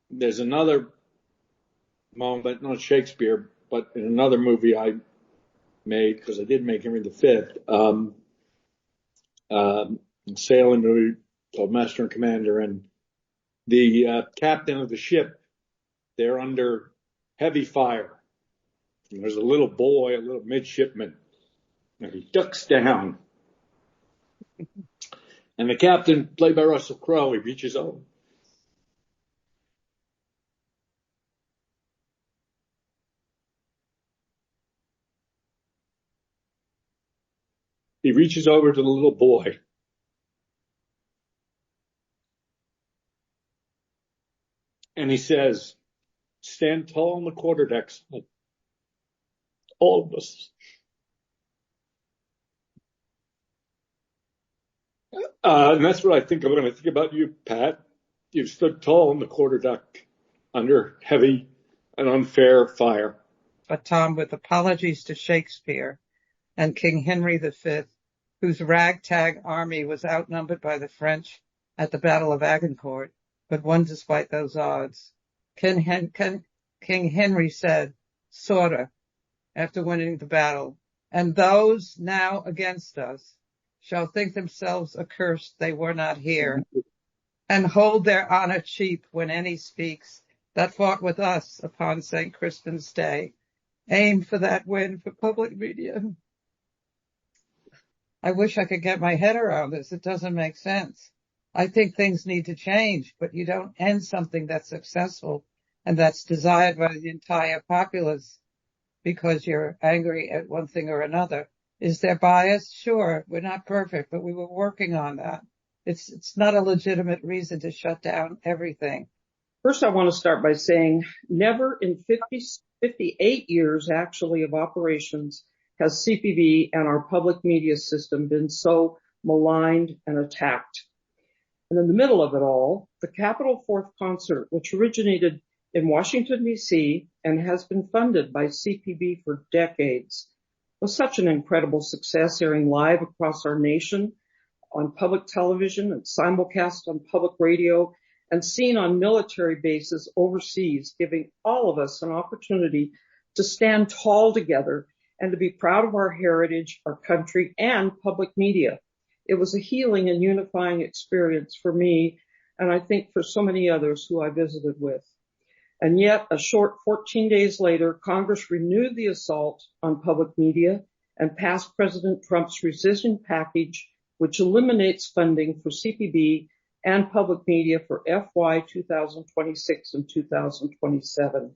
there's another moment, not Shakespeare, but in another movie I made, because I did make Henry V, sailing movie called Master and Commander, and the captain of the ship, they're under heavy fire. And there's a little boy, a little midshipman, and he ducks down. And the captain, played by Russell Crowe, he reaches over. He reaches over to the little boy. And he says, stand tall on the quarterdeck, all of us. And that's what I think of when I think about you, Pat. You've stood tall on the quarterdeck under heavy and unfair fire. But Tom, with apologies to Shakespeare and King Henry V, whose ragtag army was outnumbered by the French at the Battle of Agincourt, but won despite those odds, King Henry said, sorta, after winning the battle, and those now against us shall think themselves accursed they were not here, and hold their honor cheap when any speaks that fought with us upon St. Crispin's Day. Aim for that win for public media. I wish I could get my head around this. It doesn't make sense. I think things need to change, but you don't end something that's successful and that's desired by the entire populace because you're angry at one thing or another. Is there bias? Sure, we're not perfect, but we were working on that. It's not a legitimate reason to shut down everything. First, I want to start by saying never in 58 years, actually, of operations has CPB and our public media system been so maligned and attacked. And in the middle of it all, the Capitol Fourth Concert, which originated in Washington, D.C., and has been funded by CPB for decades, was such an incredible success, airing live across our nation on public television and simulcast on public radio and seen on military bases overseas, giving all of us an opportunity to stand tall together and to be proud of our heritage, our country, and public media. It was a healing and unifying experience for me, and I think for so many others who I visited with. And yet, a short 14 days later, Congress renewed the assault on public media and passed President Trump's rescission package, which eliminates funding for CPB and public media for FY 2026 and 2027.